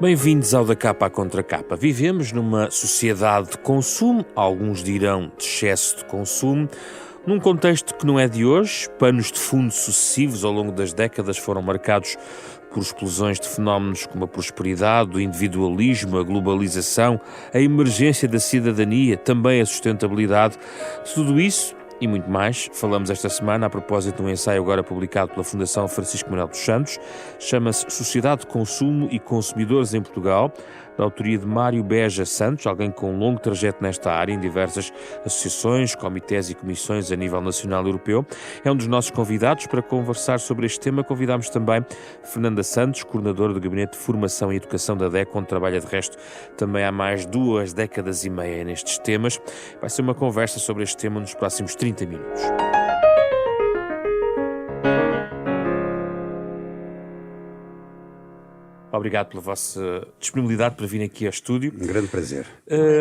Bem-vindos ao Da Capa à Contra Capa. Vivemos numa sociedade de consumo, alguns dirão de excesso de consumo, num contexto que não é de hoje. Panos de fundo sucessivos ao longo das décadas foram marcados por explosões de fenómenos como a prosperidade, o individualismo, a globalização, a emergência da cidadania, também a sustentabilidade. Tudo isso e muito mais falamos esta semana a propósito de um ensaio agora publicado pela Fundação Francisco Manuel dos Santos. Chama-se Sociedade de Consumo e Consumidores em Portugal, da autoria de Mário Beja Santos, alguém com um longo trajeto nesta área em diversas associações, comitês e comissões a nível nacional e europeu. É um dos nossos convidados. Para conversar sobre este tema, convidámos também Fernanda Santos, coordenadora do Gabinete de Formação e Educação da DECO, onde trabalha de resto também há mais 2 décadas e meia nestes temas. Vai ser uma conversa sobre este tema nos próximos 30 minutos. Obrigado pela vossa disponibilidade para vir aqui ao estúdio. Um grande prazer.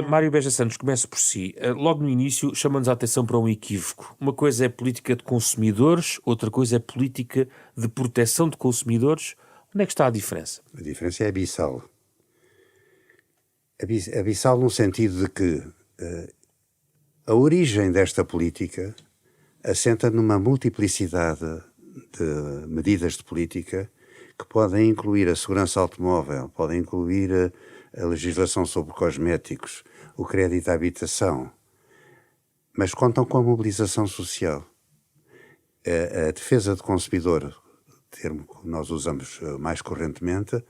Mário Beja Santos, começo por si. Logo no início, chama-nos a atenção para um equívoco. Uma coisa é política de consumidores, outra coisa é política de proteção de consumidores. Onde é que está a diferença? A diferença é abissal. Abissal no sentido de que a origem desta política assenta numa multiplicidade de medidas de política que podem incluir a segurança automóvel, podem incluir a legislação sobre cosméticos, o crédito à habitação, mas contam com a mobilização social. A defesa do consumidor, termo que nós usamos mais correntemente,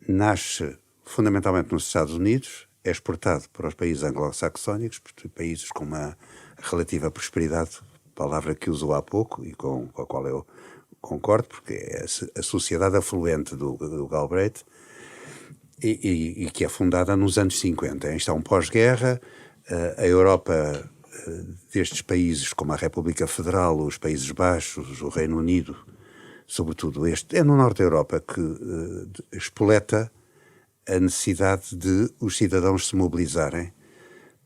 nasce fundamentalmente nos Estados Unidos, é exportado para os países anglo-saxónicos, países com uma relativa prosperidade, palavra que usou há pouco e com a qual eu concordo, porque é a sociedade afluente do Galbraith e que é fundada nos anos 50. Isto é um pós-guerra. A Europa destes países, como a República Federal, os Países Baixos, o Reino Unido, sobretudo é no norte da Europa que espoleta a necessidade de os cidadãos se mobilizarem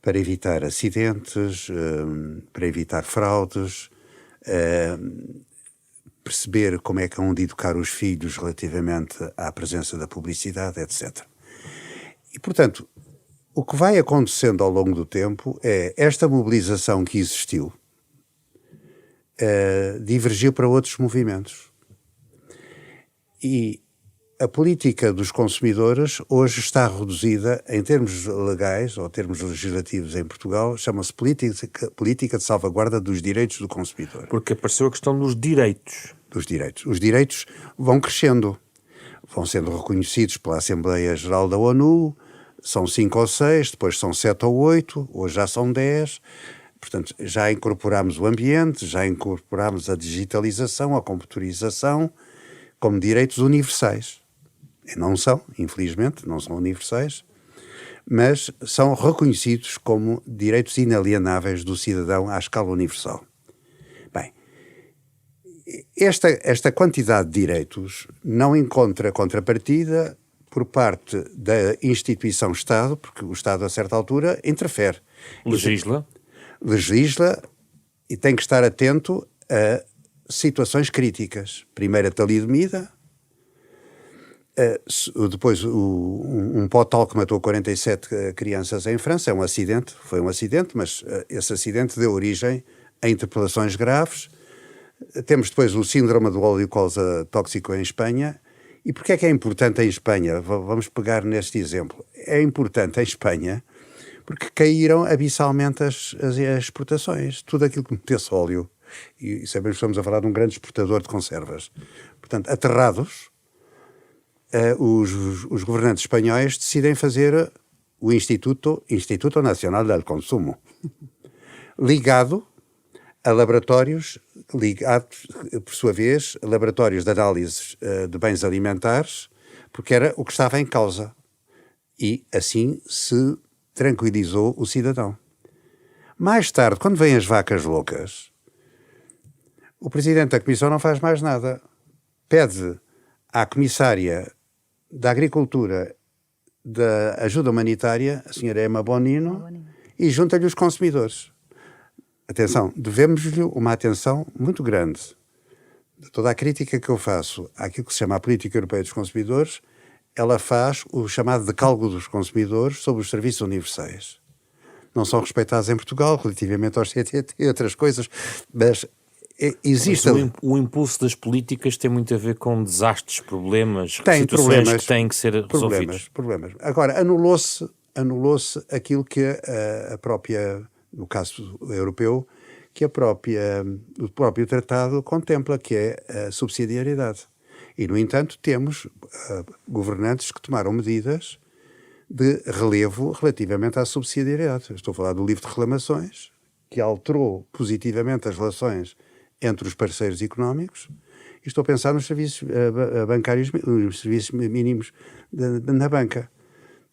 para evitar acidentes, para evitar fraudes, perceber como é que hão de educar os filhos relativamente à presença da publicidade, etc. E, portanto, o que vai acontecendo ao longo do tempo é esta mobilização que existiu divergiu para outros movimentos. E a política dos consumidores hoje está reduzida, em termos legais ou termos legislativos em Portugal, chama-se política de salvaguarda dos direitos do consumidor. Porque apareceu a questão dos direitos. Dos direitos. Os direitos vão crescendo, vão sendo reconhecidos pela Assembleia Geral da ONU, são 5 ou 6, depois são 7 ou 8, hoje já são 10. Portanto, já incorporámos o ambiente, já incorporámos a digitalização, a computarização, como direitos universais. E não são, infelizmente, não são universais, mas são reconhecidos como direitos inalienáveis do cidadão à escala universal. Bem, esta quantidade de direitos não encontra contrapartida por parte da instituição Estado, porque o Estado, a certa altura, interfere. Legisla e tem que estar atento a situações críticas. Primeiro a talidomida, depois um potal que matou 47 crianças em França, é um acidente, foi um acidente, mas esse acidente deu origem a interpelações graves. Temos depois o síndrome do óleo colza tóxico em Espanha. E porquê é que é importante em Espanha? Vamos pegar neste exemplo. É importante em Espanha porque caíram abissalmente as exportações. Tudo aquilo que metesse óleo, e sabemos que estamos a falar de um grande exportador de conservas. Portanto, aterrados, os governantes espanhóis decidem fazer o Instituto Nacional del Consumo, ligado a laboratórios, ligados, por sua vez, a laboratórios de análises de bens alimentares, porque era o que estava em causa. E assim se tranquilizou o cidadão. Mais tarde, quando vêm as vacas loucas, o presidente da Comissão não faz mais nada. Pede à comissária da Agricultura, da Ajuda Humanitária, a senhora Emma Bonino, e junta-lhe os consumidores. Atenção, devemos-lhe uma atenção muito grande. Toda a crítica que eu faço àquilo que se chama a política europeia dos consumidores ela faz o chamado decálogo dos consumidores sobre os serviços universais. Não são respeitados em Portugal relativamente aos CTT e outras coisas, mas existe... Mas o impulso das políticas tem muito a ver com desastres, problemas, situações problemas, que têm que ser resolvidos. Problemas. Agora, anulou-se aquilo que a própria, no caso europeu, que o próprio tratado contempla, que é a subsidiariedade. E, no entanto, temos governantes que tomaram medidas de relevo relativamente à subsidiariedade. Estou a falar do livro de reclamações, que alterou positivamente as relações entre os parceiros económicos, e estou a pensar nos serviços bancários, nos serviços mínimos na banca,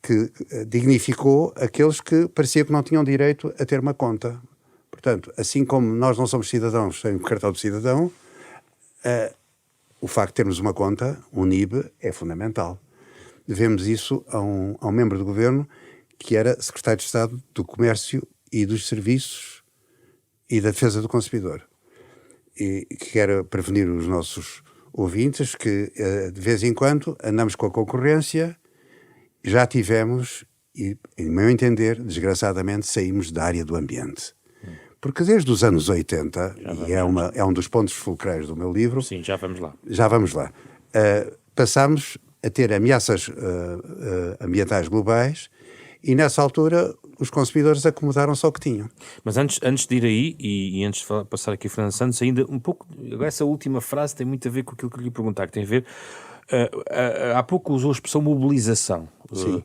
que dignificou aqueles que parecia que não tinham direito a ter uma conta. Portanto, assim como nós não somos cidadãos sem o cartão de cidadão, o facto de termos uma conta, um NIB, é fundamental. Devemos isso a um membro do governo que era secretário de Estado do Comércio e dos Serviços e da Defesa do Consumidor. E que quero prevenir os nossos ouvintes que, de vez em quando, andamos com a concorrência. Já tivemos, e, em meu entender, desgraçadamente, saímos da área do ambiente. Porque desde os anos 80, e é um dos pontos fulcrais do meu livro... Sim, já vamos lá. Passámos a ter ameaças ambientais globais e, nessa altura, os consumidores acomodaram-se ao que tinham. Mas antes de ir aí, e antes de passar aqui a Fernando Santos, ainda um pouco... Essa última frase tem muito a ver com aquilo que eu lhe perguntar, que tem a ver... há pouco usou a expressão mobilização. Sim.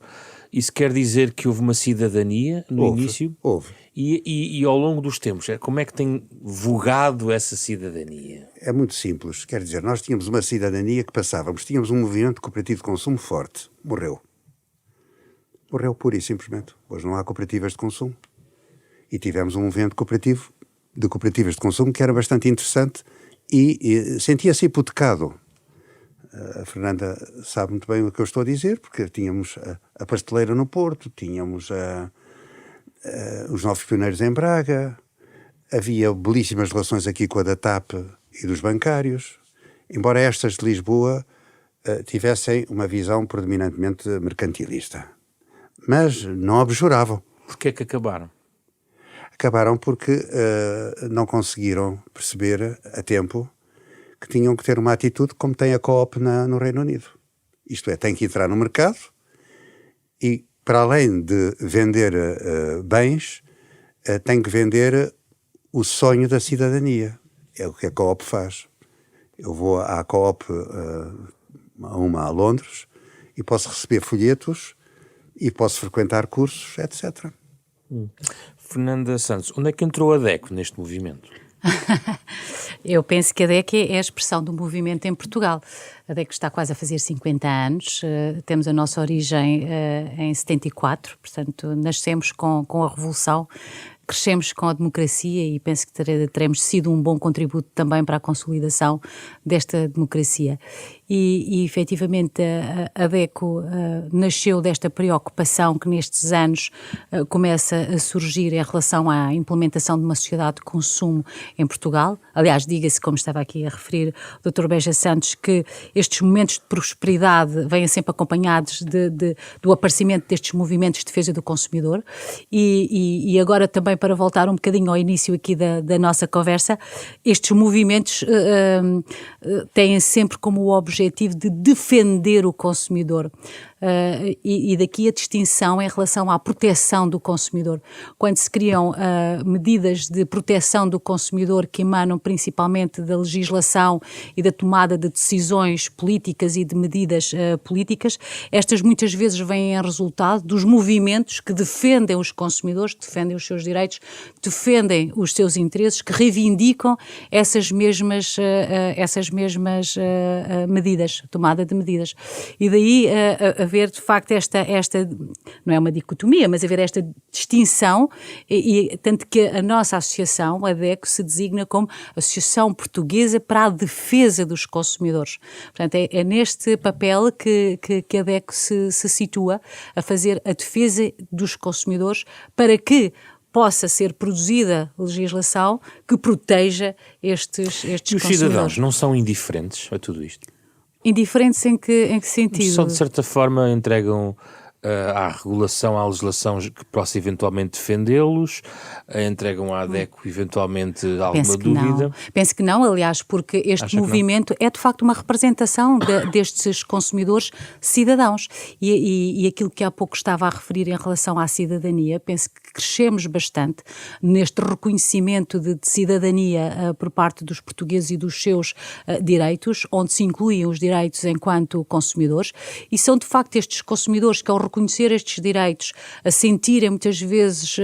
Isso quer dizer que houve uma cidadania no início? Houve. E ao longo dos tempos, como é que tem vogado essa cidadania? É muito simples. Quer dizer, nós tínhamos uma cidadania que passávamos. Tínhamos um movimento cooperativo de consumo forte. Morreu. Morreu pura e simplesmente. Hoje não há cooperativas de consumo. E tivemos um movimento cooperativo de cooperativas de consumo que era bastante interessante e sentia-se hipotecado. A Fernanda sabe muito bem o que eu estou a dizer, porque tínhamos a pasteleira no Porto, tínhamos os Novos Pioneiros em Braga, havia belíssimas relações aqui com a da TAP e dos bancários, embora estas de Lisboa tivessem uma visão predominantemente mercantilista. Mas não abjuravam. Porquê é que acabaram? Acabaram porque não conseguiram perceber a tempo que tinham que ter uma atitude como tem a Co-op no Reino Unido. Isto é, tem que entrar no mercado e, para além de vender bens, tem que vender o sonho da cidadania. É o que a Co-op faz. Eu vou à Co-op, a Londres, e posso receber folhetos e posso frequentar cursos, etc. Fernanda Santos, onde é que entrou a DECO neste movimento? Eu penso que a DECO é a expressão do movimento em Portugal. A DECO está quase a fazer 50 anos, temos a nossa origem em 74, portanto nascemos com a Revolução, crescemos com a democracia e penso que teremos sido um bom contributo também para a consolidação desta democracia. E efetivamente a DECO nasceu desta preocupação que nestes anos começa a surgir em relação à implementação de uma sociedade de consumo em Portugal. Aliás, diga-se, como estava aqui a referir o Dr. Beja Santos, que estes momentos de prosperidade vêm sempre acompanhados do aparecimento destes movimentos de defesa do consumidor e agora também para voltar um bocadinho ao início aqui da nossa conversa, estes movimentos têm sempre como objetivo de defender o consumidor. E daqui a distinção em relação à proteção do consumidor. Quando se criam medidas de proteção do consumidor que emanam principalmente da legislação e da tomada de decisões políticas e de medidas políticas, estas muitas vezes vêm em resultado dos movimentos que defendem os consumidores, que defendem os seus direitos, defendem os seus interesses, que reivindicam essas mesmas medidas, tomada de medidas. E daí haver de facto esta, não é uma dicotomia, mas haver esta distinção e tanto que a nossa associação, a DECO, se designa como Associação Portuguesa para a Defesa dos Consumidores. Portanto, é neste papel que a DECO se situa a fazer a defesa dos consumidores para que possa ser produzida legislação que proteja estes consumidores. E os consumidores. cidadãos não são indiferentes a tudo isto? Indiferentes em que sentido? Só de certa forma entregam à regulação, à legislação que possa eventualmente defendê-los, entregam à ADECO eventualmente alguma dúvida? Penso que não, aliás, porque este movimento é de facto uma representação destes consumidores cidadãos e aquilo que há pouco estava a referir em relação à cidadania, penso que crescemos bastante neste reconhecimento de cidadania por parte dos portugueses e dos seus direitos, onde se incluem os direitos enquanto consumidores, e são de facto estes consumidores que, ao reconhecer estes direitos, a sentirem muitas vezes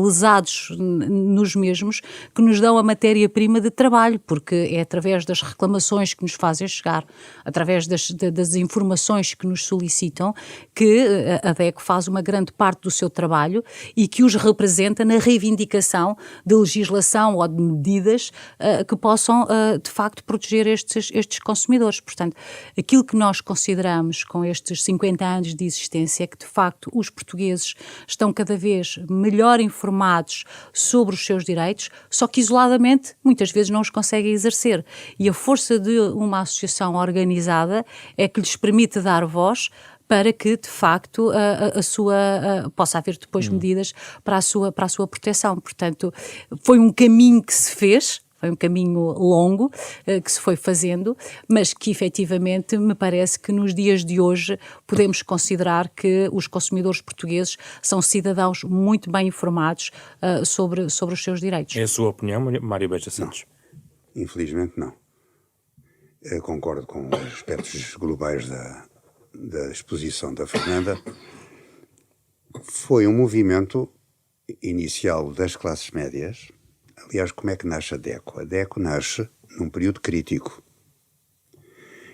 lesados nos mesmos, que nos dão a matéria-prima de trabalho, porque é através das reclamações que nos fazem chegar, através das informações que nos solicitam, que a ADECO faz uma grande parte do seu trabalho e que os representa na reivindicação de legislação ou de medidas que possam, de facto, proteger estes consumidores. Portanto, aquilo que nós consideramos com estes 50 anos de existência que, de facto, os portugueses estão cada vez melhor informados sobre os seus direitos, só que isoladamente muitas vezes não os conseguem exercer. E a força de uma associação organizada é que lhes permite dar voz para que, de facto, possa haver depois medidas para a sua proteção. Portanto, foi um caminho que se fez. Foi um caminho longo que se foi fazendo, mas que efetivamente me parece que nos dias de hoje podemos considerar que os consumidores portugueses são cidadãos muito bem informados sobre os seus direitos. É a sua opinião, Mário Beja Santos? Não. Infelizmente não. Eu concordo com os aspectos globais da exposição da Fernanda. Foi um movimento inicial das classes médias. Aliás, como é que nasce a ADECO? A ADECO nasce num período crítico.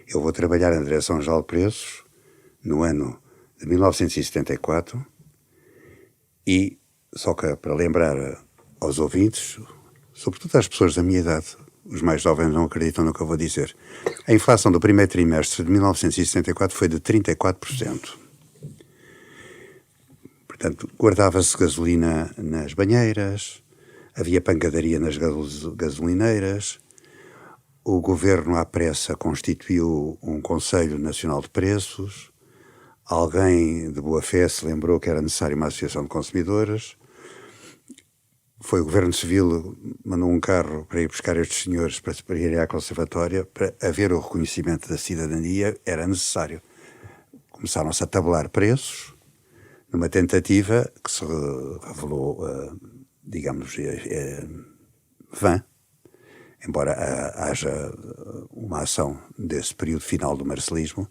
Eu vou trabalhar na Direção-Geral de Preços no ano de 1974 e, só que para lembrar aos ouvintes, sobretudo às pessoas da minha idade, os mais jovens não acreditam no que eu vou dizer, a inflação do primeiro trimestre de 1974 foi de 34%. Portanto, guardava-se gasolina nas banheiras, havia pancadaria nas gasolineiras, o governo à pressa constituiu um Conselho Nacional de Preços, alguém de boa fé se lembrou que era necessário uma associação de consumidores, foi o governo civil, mandou um carro para ir buscar estes senhores para irem à conservatória, para haver o reconhecimento da cidadania, era necessário. Começaram-se a tabular preços, numa tentativa que se revelou digamos, vã, embora haja uma ação desse período final do marcelismo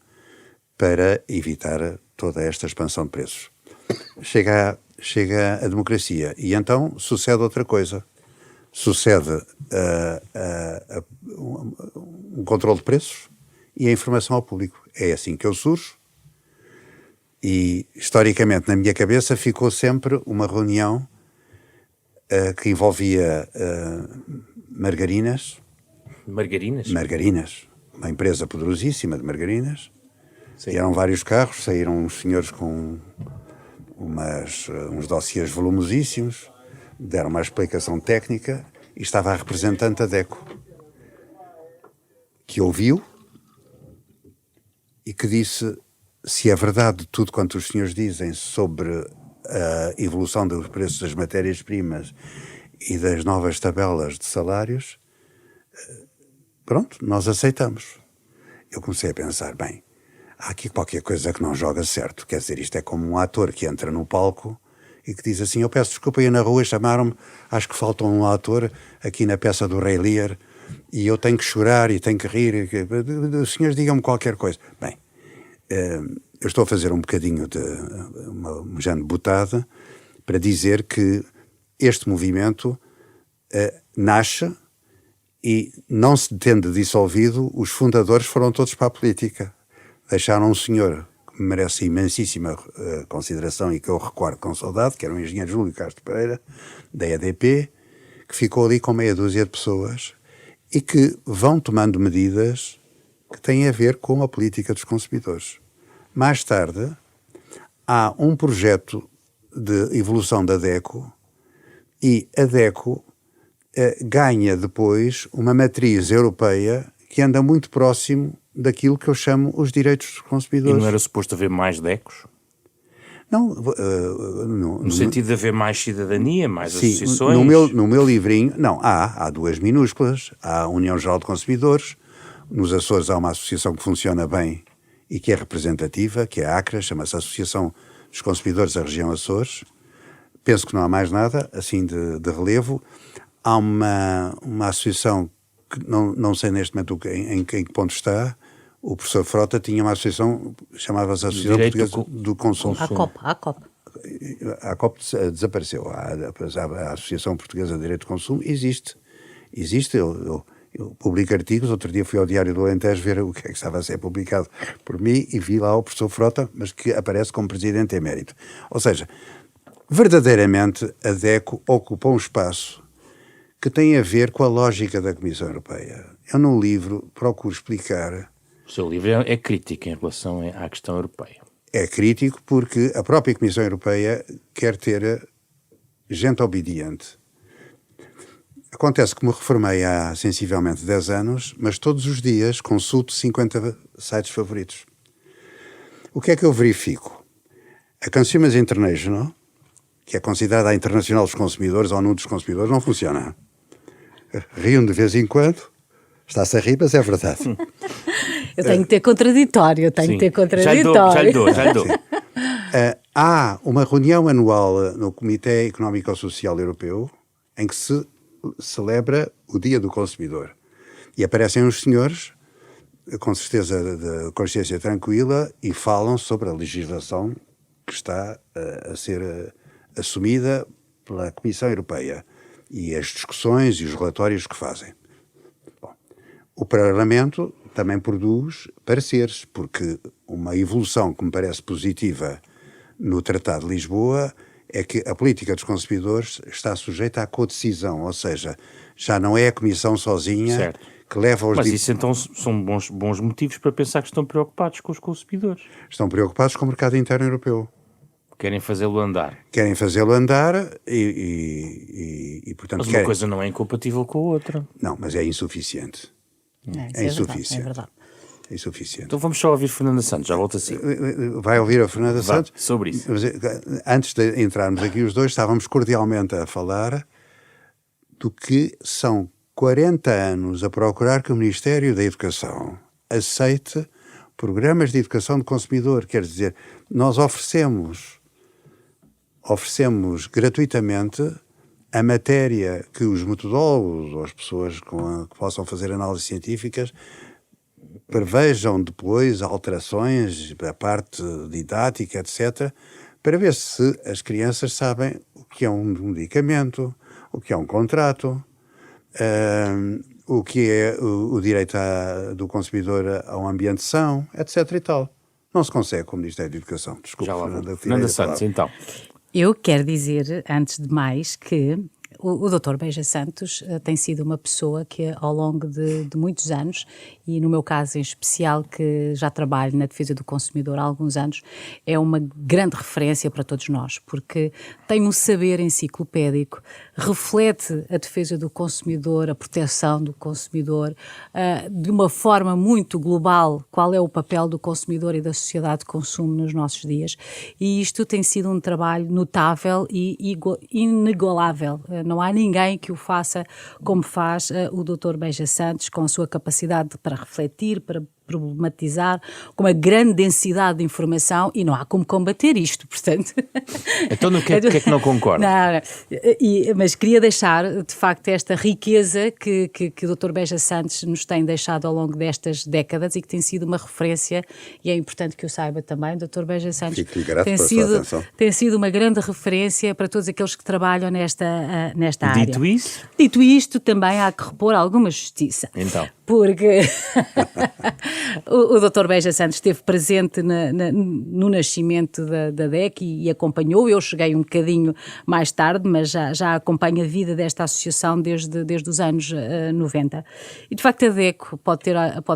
para evitar toda esta expansão de preços. Chega a democracia e então sucede outra coisa. Sucede um controle de preços e a informação ao público. É assim que eu surjo e, historicamente, na minha cabeça ficou sempre uma reunião que envolvia margarinas. Margarinas? Margarinas. Uma empresa poderosíssima de margarinas. Sim. E eram vários carros, saíram uns senhores com uns dossiês volumosíssimos, deram uma explicação técnica e estava a representante da ADECO, que ouviu e que disse: se é verdade tudo quanto os senhores dizem sobre a evolução dos preços das matérias-primas e das novas tabelas de salários, pronto, nós aceitamos. Eu comecei a pensar, bem, há aqui qualquer coisa que não joga certo. Quer dizer, isto é como um ator que entra no palco e que diz assim: eu peço desculpa, aí na rua chamaram-me, acho que falta um ator aqui na peça do Rei Lear e eu tenho que chorar e tenho que rir. Os senhores digam-me qualquer coisa. Bem, eu estou a fazer um bocadinho de uma género de botada para dizer que este movimento nasce e, não se tendo dissolvido, os fundadores foram todos para a política. Deixaram um senhor que merece imensíssima consideração e que eu recordo com saudade, que era o engenheiro Júlio Castro Pereira, da EDP, que ficou ali com meia dúzia de pessoas e que vão tomando medidas que têm a ver com a política dos consumidores. Mais tarde, há um projeto de evolução da ADECO e a ADECO ganha depois uma matriz europeia que anda muito próximo daquilo que eu chamo os direitos dos consumidores. E não era suposto haver mais DECOs? Não, no sentido de haver mais cidadania, mais sim, associações? No meu livrinho, não, há duas minúsculas, há a União Geral de Consumidores, nos Açores há uma associação que funciona bem e que é representativa, que é a ACRA, chama-se Associação dos Consumidores da Região Açores. Penso que não há mais nada, assim, de relevo. Há uma associação que não sei neste momento em que ponto está. O professor Frota tinha uma associação, chamava-se Associação Portuguesa do Consumo. A COP. A COP desapareceu. A Associação Portuguesa de Direito de Consumo existe. Eu publico artigos. Outro dia fui ao Diário do Alentejo ver o que é que estava a ser publicado por mim e vi lá o professor Frota, mas que aparece como presidente emérito. Ou seja, verdadeiramente a DECO ocupa um espaço que tem a ver com a lógica da Comissão Europeia. Eu no livro procuro explicar... O seu livro é crítico em relação à questão europeia. É crítico porque a própria Comissão Europeia quer ter gente obediente. Acontece que me reformei há sensivelmente 10 anos, mas todos os dias consulto 50 sites favoritos. O que é que eu verifico? A Consumers International, que é considerada a internacional dos consumidores, ou ONU dos consumidores, não funciona. Rio-me de vez em quando, está-se a rir, mas é verdade. Eu tenho que ter contraditório, Já lhe dou. Há uma reunião anual no Comitê Económico-Social Europeu em que se celebra o Dia do Consumidor. E aparecem uns senhores, com certeza de consciência tranquila, e falam sobre a legislação que está a ser assumida pela Comissão Europeia e as discussões e os relatórios que fazem. Bom, o Parlamento também produz pareceres, porque uma evolução que me parece positiva no Tratado de Lisboa é que a política dos consumidores está sujeita à codecisão, ou seja, já não é a Comissão sozinha certo. Que leva aos... Mas isso então são bons motivos para pensar que estão preocupados com os consumidores. Estão preocupados com o mercado interno europeu. Querem fazê-lo andar. Querem fazê-lo andar e portanto... Mas uma coisa não é incompatível com a outra. Não, mas é insuficiente. É insuficiente. É verdade. É insuficiente. Então vamos só ouvir Fernanda Santos, já volto assim. Vai ouvir a Fernanda Santos? Sobre isso. Antes de entrarmos aqui os dois, estávamos cordialmente a falar do que são 40 anos a procurar que o Ministério da Educação aceite programas de educação do consumidor. Quer dizer, nós oferecemos gratuitamente a matéria que os metodólogos ou as pessoas que possam fazer análises científicas prevejam depois alterações da parte didática, etc., para ver se as crianças sabem o que é um medicamento, o que é um contrato, o que é o direito do consumidor a um ambiente são, etc. e tal. Não se consegue com o Ministério da Educação. Desculpe, Fernanda Santos, então. Eu quero dizer, antes de mais, que o Dr. Beja Santos tem sido uma pessoa que, ao longo de muitos anos, e no meu caso em especial, que já trabalho na defesa do consumidor há alguns anos, é uma grande referência para todos nós, porque tem um saber enciclopédico, reflete a defesa do consumidor, a proteção do consumidor, de uma forma muito global, qual é o papel do consumidor e da sociedade de consumo nos nossos dias. E isto tem sido um trabalho notável e inigualável. Não há ninguém que o faça como faz o Dr. Beja Santos, com a sua capacidade para refletir, para problematizar, com uma grande densidade de informação, e não há como combater isto, portanto... Então no que é que não concorda? Mas queria deixar, de facto, esta riqueza que o Dr. Beja Santos nos tem deixado ao longo destas décadas e que tem sido uma referência, e é importante que o saiba também, o Dr. Beja Santos tem sido uma grande referência para todos aqueles que trabalham nesta área. Dito isto, também há que repor alguma justiça. Então. Porque o Dr. Beja Santos esteve presente no nascimento da DEC e acompanhou. Eu cheguei um bocadinho mais tarde, mas já acompanho a vida desta associação desde os anos 90. E, de facto, a DEC pode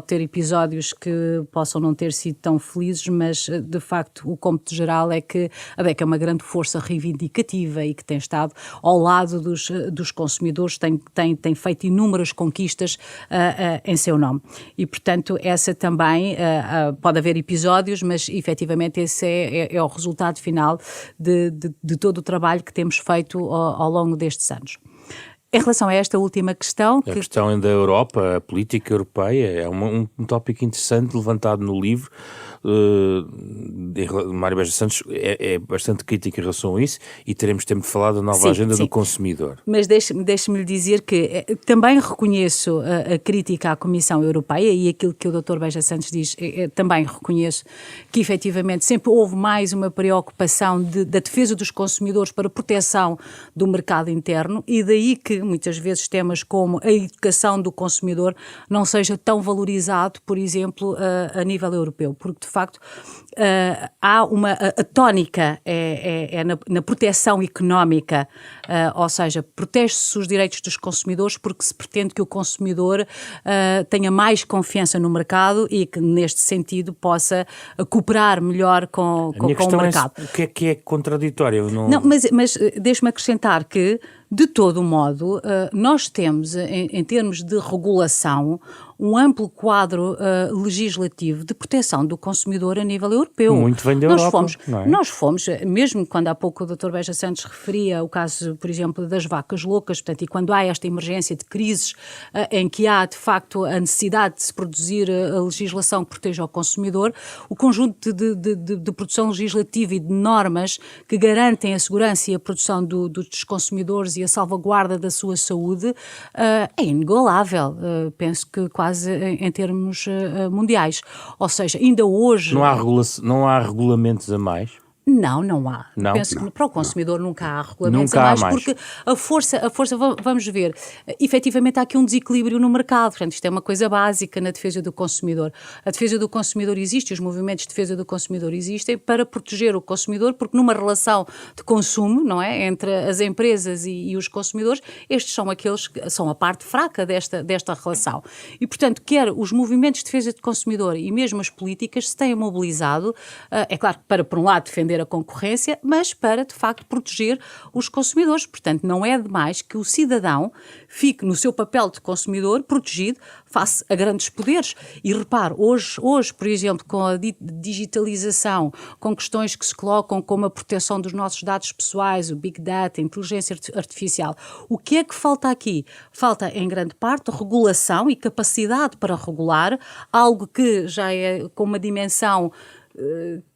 ter episódios que possam não ter sido tão felizes, mas, de facto, o cômputo geral é que a DEC é uma grande força reivindicativa e que tem estado ao lado dos consumidores, tem feito inúmeras conquistas em seu nome. E, portanto, essa também, pode haver episódios, mas efetivamente esse é o resultado final de todo o trabalho que temos feito ao longo destes anos. Em relação a esta última questão... A questão da Europa, a política europeia, é um tópico interessante levantado no livro. Mário Beja Santos é bastante crítico em relação a isso e teremos tempo de falar da nova agenda do consumidor. Mas deixe-me lhe dizer que também reconheço a crítica à Comissão Europeia e aquilo que o Dr. Beja Santos diz, também reconheço que efetivamente sempre houve mais uma preocupação da defesa dos consumidores para a proteção do mercado interno e daí que muitas vezes temas como a educação do consumidor não seja tão valorizado, por exemplo, a nível europeu, porque de facto há a tónica na proteção económica, ou seja, protege-se os direitos dos consumidores porque se pretende que o consumidor tenha mais confiança no mercado e que neste sentido possa cooperar melhor com o mercado. O que é contraditório? Não, mas deixe-me acrescentar que de todo modo, nós temos, em termos de regulação, um amplo quadro legislativo de proteção do consumidor a nível europeu. Muito vem da Europa, não é? Nós fomos, mesmo quando há pouco o Dr. Beja Santos referia o caso, por exemplo, das vacas loucas, portanto, e quando há esta emergência de crises em que há, de facto, a necessidade de se produzir a legislação que proteja o consumidor, o conjunto de produção legislativa e de normas que garantem a segurança e a produção dos consumidores e a salvaguarda da sua saúde é inigualável, penso que quase em termos mundiais. Ou seja, ainda hoje... Não há regulamentos a mais? Não há. Não? Penso que para o consumidor nunca há regulamentos a mais, porque a força, vamos ver, efetivamente há aqui um desequilíbrio no mercado, portanto isto é uma coisa básica na defesa do consumidor. A defesa do consumidor existe, os movimentos de defesa do consumidor existem para proteger o consumidor, porque numa relação de consumo, não é, entre as empresas e os consumidores, estes são aqueles que são a parte fraca desta relação. E, portanto, quer os movimentos de defesa do consumidor e mesmo as políticas se têm mobilizado, é claro, para, por um lado, defender a concorrência, mas para, de facto, proteger os consumidores. Portanto, não é demais que o cidadão fique no seu papel de consumidor protegido face a grandes poderes. E repare, hoje, por exemplo, com a digitalização, com questões que se colocam como a proteção dos nossos dados pessoais, o Big Data, a inteligência artificial, o que é que falta aqui? Falta, em grande parte, regulação e capacidade para regular, algo que já é com uma dimensão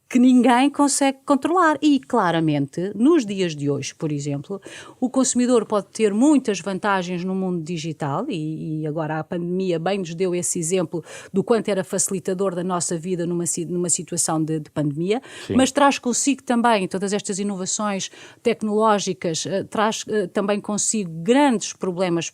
que ninguém consegue controlar. E, claramente, nos dias de hoje, por exemplo, o consumidor pode ter muitas vantagens no mundo digital e agora a pandemia bem nos deu esse exemplo do quanto era facilitador da nossa vida numa situação de pandemia, sim, mas traz consigo também, todas estas inovações tecnológicas, traz também consigo grandes problemas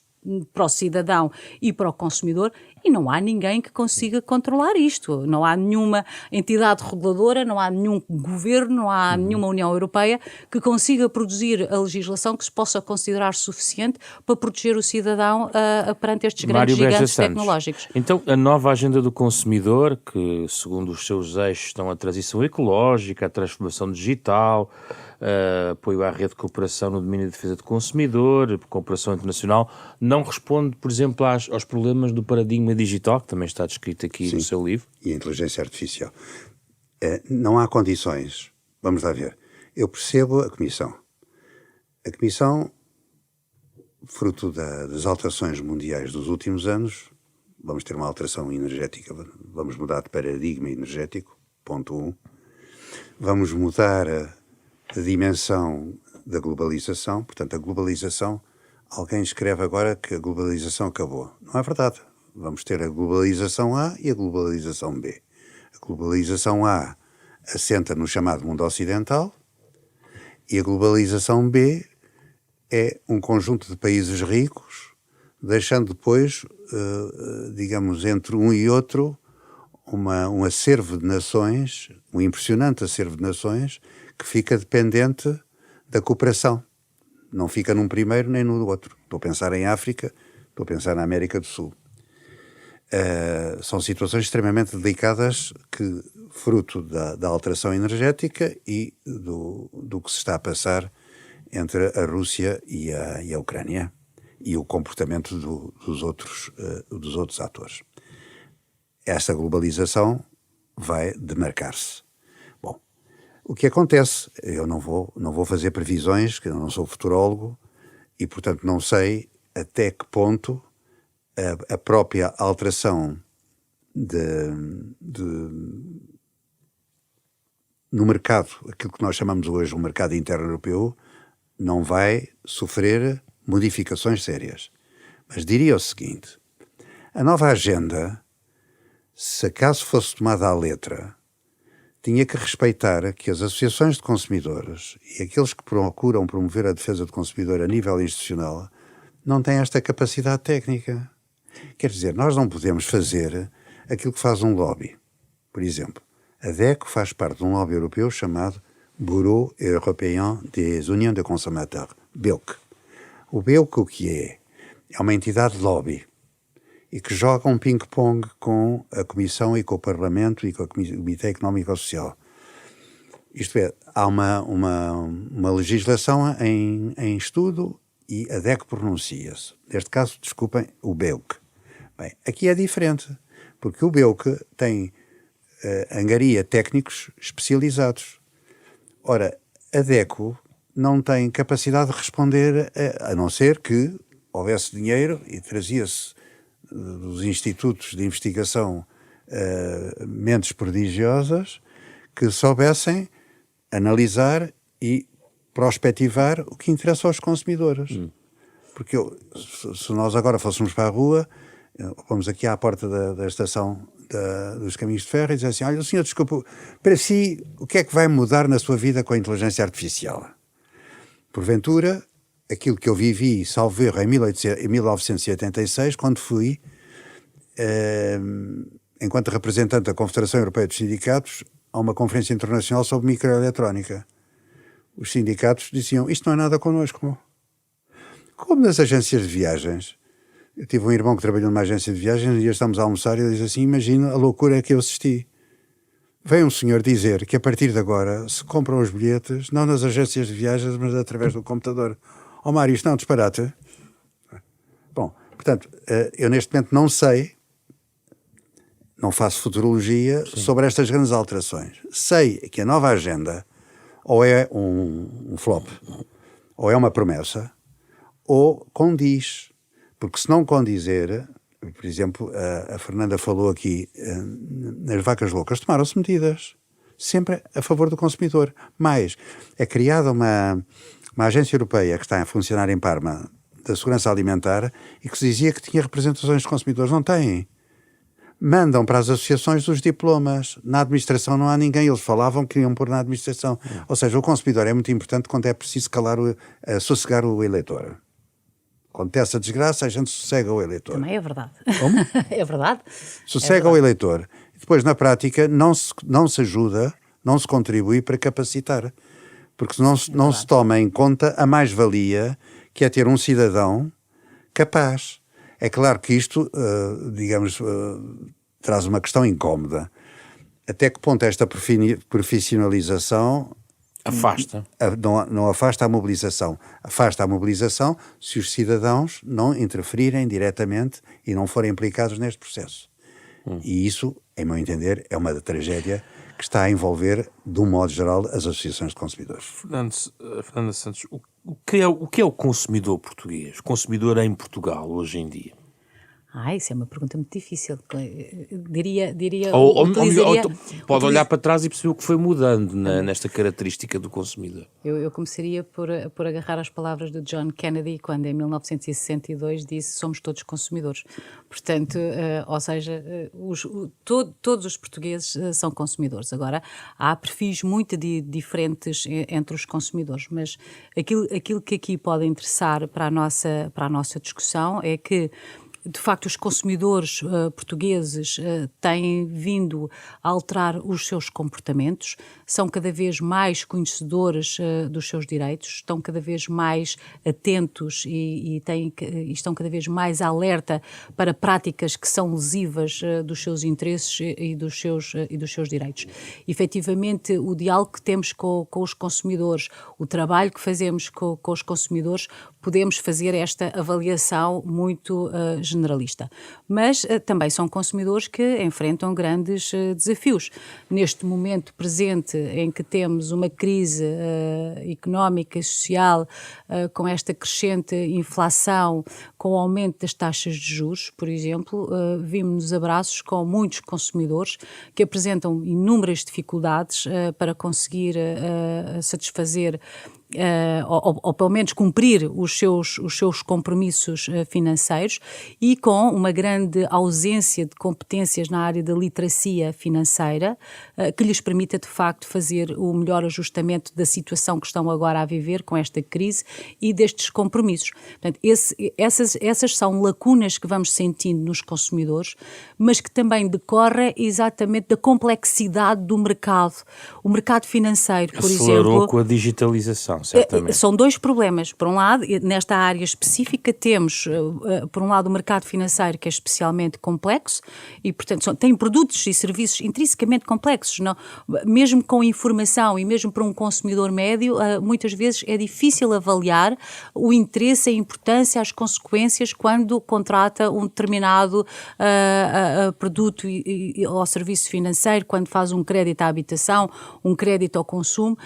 para o cidadão e para o consumidor, e não há ninguém que consiga controlar isto. Não há nenhuma entidade reguladora, não há nenhum governo, não há nenhuma União Europeia que consiga produzir a legislação que se possa considerar suficiente para proteger o cidadão perante estes grandes gigantes tecnológicos. Então, a nova agenda do consumidor, que segundo os seus eixos estão a transição ecológica, a transformação digital, apoio à rede de cooperação no domínio de defesa do consumidor, cooperação internacional, não responde, por exemplo, aos problemas do paradigma digital, que também está descrito aqui, sim, no seu livro. E a inteligência artificial. Não há condições. Vamos lá ver. Eu percebo a Comissão. A Comissão, fruto das alterações mundiais dos últimos anos, vamos ter uma alteração energética, vamos mudar de paradigma energético, ponto 1. Vamos mudar a dimensão da globalização. Portanto, a globalização, alguém escreve agora que a globalização acabou. Não é verdade. Vamos ter a globalização A e a globalização B. A globalização A assenta no chamado mundo ocidental e a globalização B é um conjunto de países ricos, deixando depois, digamos, entre um e outro, um acervo de nações, um impressionante acervo de nações, que fica dependente da cooperação. Não fica num primeiro nem no outro. Estou a pensar em África, estou a pensar na América do Sul. São situações extremamente delicadas que, fruto da alteração energética e do que se está a passar entre a Rússia e a Ucrânia. e o comportamento dos outros atores. Essa globalização vai demarcar-se. Bom, o que acontece? Eu não vou fazer previsões, que eu não sou futurólogo, e, portanto, não sei até que ponto a própria alteração no mercado, aquilo que nós chamamos hoje o mercado interno europeu, não vai sofrer modificações sérias. Mas diria o seguinte: a nova agenda, se acaso fosse tomada à letra, tinha que respeitar que as associações de consumidores e aqueles que procuram promover a defesa do consumidor a nível institucional não têm esta capacidade técnica. Quer dizer, nós não podemos fazer aquilo que faz um lobby. Por exemplo, a DECO faz parte de um lobby europeu chamado Bureau Européen des Unions de Consommateurs, BEUC. O BEUC o que é? É uma entidade de lobby e que joga um ping-pong com a Comissão e com o Parlamento e com o Comitê Económico e Social. Isto é, há uma legislação em estudo e a DECO pronuncia-se. Neste caso, desculpem, o BEUC. Bem, aqui é diferente, porque o BEUC tem angaria técnicos especializados. Ora, a DECO não tem capacidade de responder, a não ser que houvesse dinheiro e trazia-se dos institutos de investigação mentes prodigiosas que soubessem analisar e prospectivar o que interessa aos consumidores. Porque se nós agora fôssemos para a rua, vamos aqui à porta da estação dos caminhos de ferro e dizer assim: olha, o senhor, desculpa, para si, o que é que vai mudar na sua vida com a inteligência artificial? Porventura, aquilo que eu vivi, salvo erro, em 1986, quando fui, enquanto representante da Confederação Europeia dos Sindicatos, a uma conferência internacional sobre microeletrónica. Os sindicatos diziam: isto não é nada connosco. Como nas agências de viagens. Eu tive um irmão que trabalhou numa agência de viagens e um dia estamos a almoçar e ele diz assim: imagina a loucura que eu assisti. Veio um senhor dizer que a partir de agora se compram os bilhetes não nas agências de viagens, mas através do computador. Oh Mário, isto não é um disparate? Bom, portanto, eu neste momento não sei, não faço futurologia sobre estas grandes alterações. Sei que a nova agenda ou é um flop, ou é uma promessa, ou condiz. Porque se não condizer, por exemplo, a Fernanda falou aqui, nas vacas loucas tomaram-se medidas, sempre a favor do consumidor. Mas é criada uma agência europeia que está a funcionar em Parma, da segurança alimentar, e que se dizia que tinha representações dos consumidores. Não tem. Mandam para as associações os diplomas. Na administração não há ninguém. Eles falavam que iam pôr na administração. Ou seja, o consumidor é muito importante quando é preciso sossegar o eleitor. Acontece a desgraça, a gente sossega o eleitor. Também é verdade. Como? É verdade. Sossega o eleitor. Depois, na prática, não se ajuda, não se contribui para capacitar. Porque não se toma em conta a mais-valia que é ter um cidadão capaz. É claro que isto, traz uma questão incómoda. Até que ponto esta profissionalização afasta? Não afasta a mobilização. Afasta a mobilização se os cidadãos não interferirem diretamente e não forem implicados neste processo. E isso, em meu entender, é uma tragédia que está a envolver, de um modo geral, as associações de consumidores. Fernanda Santos, o que é o consumidor português? O consumidor em Portugal, hoje em dia? Isso é uma pergunta muito difícil. Diria pode olhar para trás e perceber o que foi mudando nesta característica do consumidor. Eu começaria por agarrar as palavras do John Kennedy, quando em 1962 disse: somos todos consumidores. Portanto, ou seja, todos os portugueses são consumidores. Agora, há perfis muito diferentes entre os consumidores, mas aquilo que aqui pode interessar para a nossa discussão é que, de facto, os consumidores portugueses têm vindo a alterar os seus comportamentos, são cada vez mais conhecedores dos seus direitos, estão cada vez mais atentos e estão cada vez mais alerta para práticas que são lesivas dos seus interesses e dos seus direitos. Efetivamente, o diálogo que temos com os consumidores, o trabalho que fazemos com os consumidores, podemos fazer esta avaliação muito generalista. Mas também são consumidores que enfrentam grandes desafios. Neste momento presente em que temos uma crise económica e social, com esta crescente inflação, com o aumento das taxas de juros, por exemplo, vimos-nos a braços com muitos consumidores que apresentam inúmeras dificuldades para conseguir satisfazer ou pelo menos cumprir os seus compromissos financeiros, e com uma grande ausência de competências na área da literacia financeira que lhes permita de facto fazer o melhor ajustamento da situação que estão agora a viver com esta crise e destes compromissos. Portanto, essas são lacunas que vamos sentindo nos consumidores, mas que também decorre exatamente da complexidade do mercado. O mercado financeiro, por exemplo... Acelerou com a digitalização. Certamente. São dois problemas. Por um lado, nesta área específica, temos, por um lado, o mercado financeiro, que é especialmente complexo e, portanto, tem produtos e serviços intrinsecamente complexos. Não? Mesmo com informação e mesmo para um consumidor médio, muitas vezes é difícil avaliar o interesse, a importância, as consequências quando contrata um determinado produto ou serviço financeiro, quando faz um crédito à habitação, um crédito ao consumo,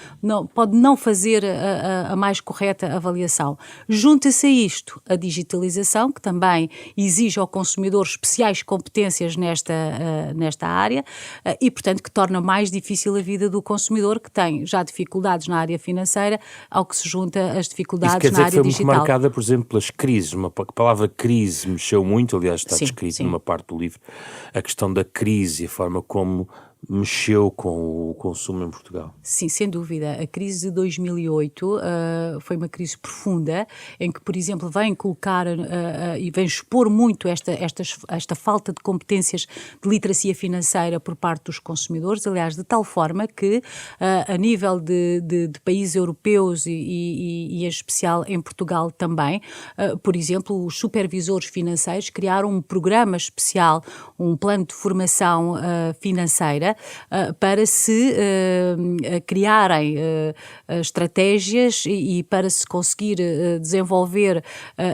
pode não fazer a mais correta avaliação. Junta-se a isto a digitalização, que também exige ao consumidor especiais competências nesta área e, portanto, que torna mais difícil a vida do consumidor, que tem já dificuldades na área financeira, ao que se junta as dificuldades na área digital. Isso quer dizer que foi muito marcada, por exemplo, pelas crises. A palavra crise mexeu muito, aliás, está descrito sim. numa parte do livro, a questão da crise e a forma como mexeu com o consumo em Portugal. Sim, sem dúvida. A crise de 2008 foi uma crise profunda, em que, por exemplo, vem colocar e vem expor muito esta falta de competências de literacia financeira por parte dos consumidores, aliás, de tal forma que, a nível de países europeus e em especial em Portugal também, por exemplo, os supervisores financeiros criaram um programa especial, um plano de formação financeira, para se criarem estratégias e para se conseguir desenvolver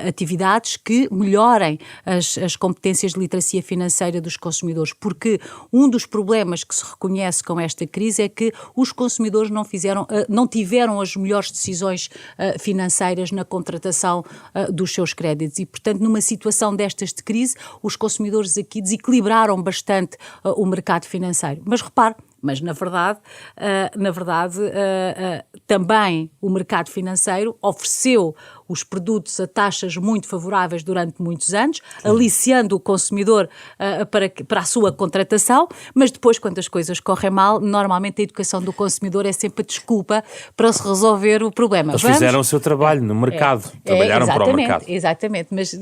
atividades que melhorem as competências de literacia financeira dos consumidores, porque um dos problemas que se reconhece com esta crise é que os consumidores não tiveram as melhores decisões financeiras na contratação dos seus créditos e, portanto, numa situação destas de crise, os consumidores aqui desequilibraram bastante o mercado financeiro. Mas repare, na verdade, também o mercado financeiro ofereceu os produtos a taxas muito favoráveis durante muitos anos, aliciando o consumidor para a sua contratação, mas depois, quando as coisas correm mal, normalmente a educação do consumidor é sempre a desculpa para se resolver o problema. Eles fizeram o seu trabalho no mercado, trabalharam para o mercado. Exatamente, mas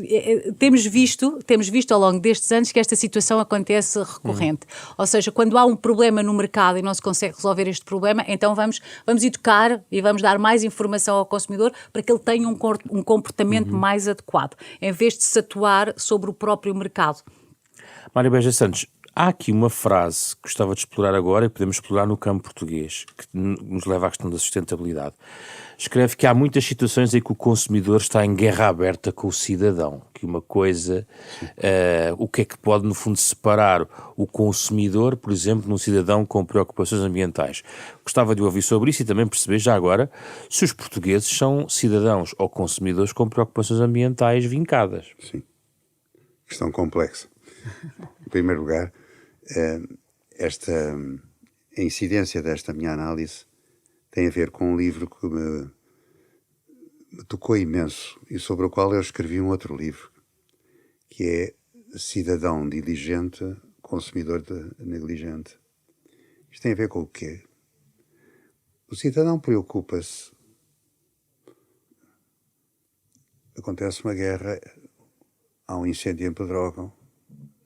temos visto ao longo destes anos que esta situação acontece recorrente. Ou seja, quando há um problema no mercado e não se consegue resolver este problema, então vamos educar e vamos dar mais informação ao consumidor para que ele tenha um comportamento mais adequado, em vez de se atuar sobre o próprio mercado. Mário Beja Santos, há aqui uma frase que gostava de explorar agora e podemos explorar no campo português, que nos leva à questão da sustentabilidade. Escreve que há muitas situações em que o consumidor está em guerra aberta com o cidadão, que uma coisa, o que é que pode no fundo separar o consumidor, por exemplo, de um cidadão com preocupações ambientais. Gostava de ouvir sobre isso e também perceber já agora se os portugueses são cidadãos ou consumidores com preocupações ambientais vincadas. Sim, questão complexa. Em primeiro lugar, a incidência desta minha análise tem a ver com um livro que me tocou imenso e sobre o qual eu escrevi um outro livro, que é Cidadão Diligente, Consumidor Negligente. Isto tem a ver com o quê? O cidadão preocupa-se. Acontece uma guerra, há um incêndio em Pedrógão,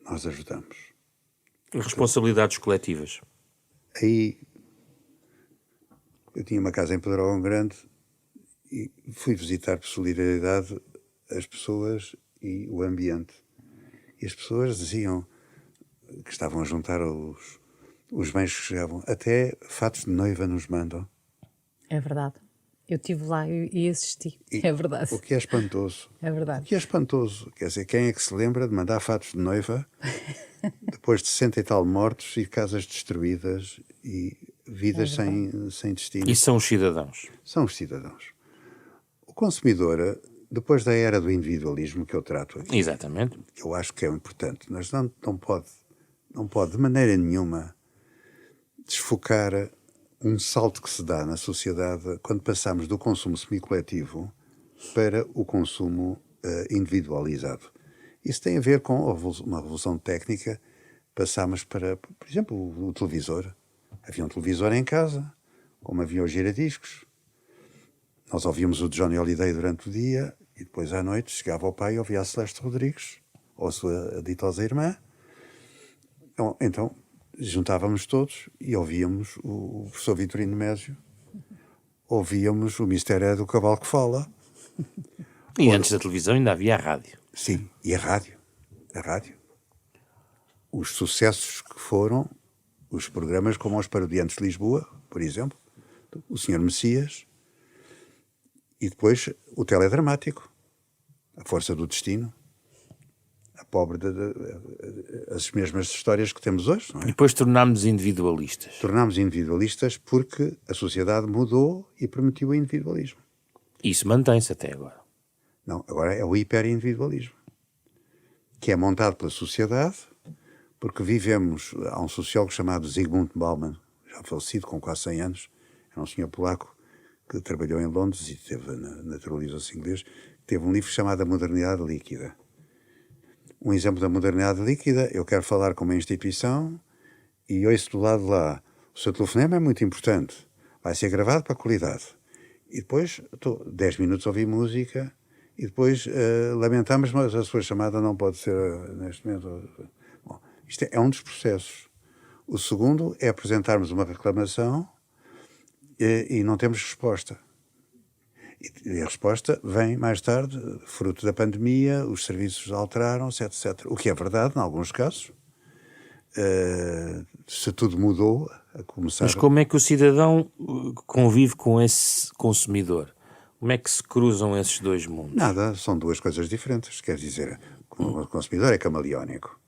nós ajudamos. Responsabilidades coletivas. Aí eu tinha uma casa em Pedrógão grande e fui visitar por solidariedade as pessoas e o ambiente. E as pessoas diziam que estavam a juntar os bens que chegavam. Até fatos de noiva nos mandam. É verdade. Eu estive lá e assisti, é verdade. O que é espantoso. É verdade. O que é espantoso. Quer dizer, quem é que se lembra de mandar fatos de noiva depois de 60 e tal mortos e casas destruídas e vidas sem destino? E são os cidadãos. São os cidadãos. O consumidor, depois da era do individualismo que eu trato aqui, Exatamente. eu acho que é importante, mas não pode de maneira nenhuma desfocar um salto que se dá na sociedade quando passamos do consumo semicoletivo para o consumo individualizado. Isso tem a ver com uma revolução técnica. Passámos para, por exemplo, o televisor. Havia um televisor em casa, como havia os giradiscos. Nós ouvíamos o Johnny Hallyday durante o dia e depois à noite chegava o pai e ouvia a Celeste Rodrigues, ou a sua ditosa irmã. Então juntávamos todos e ouvíamos o professor Vitorino Mésio, ouvíamos o Mistério do Cavalo que Fala. E antes da televisão ainda havia a rádio. Sim, e a rádio. A rádio. Os sucessos que foram os programas como Os Parodiantes de Lisboa, por exemplo, o Senhor Messias, e depois o teledramático, A Força do Destino, a pobre as mesmas histórias que temos hoje, não é? E depois tornámos-nos individualistas. Tornámos individualistas porque a sociedade mudou e permitiu o individualismo. Isso mantém-se até agora. Não, agora é o hiperindividualismo, que é montado pela sociedade, porque vivemos... Há um sociólogo chamado Zygmunt Bauman, já falecido, com quase 100 anos, era um senhor polaco que trabalhou em Londres e naturalizou-se inglês, teve um livro chamado A Modernidade Líquida. Um exemplo da modernidade líquida: eu quero falar com uma instituição e ouço do lado de lá: o seu telefonema é muito importante, vai ser gravado para a qualidade. E depois, 10 minutos a ouvir música e depois lamentamos, mas a sua chamada não pode ser neste momento. Bom, isto é um dos processos. O segundo é apresentarmos uma reclamação e não temos resposta. E a resposta vem mais tarde, fruto da pandemia, os serviços alteraram-se, etc. O que é verdade, em alguns casos. Se tudo mudou, a começar... Mas como é que o cidadão convive com esse consumidor? Como é que se cruzam esses dois mundos? Nada, são duas coisas diferentes. Quer dizer, o consumidor é camaleónico.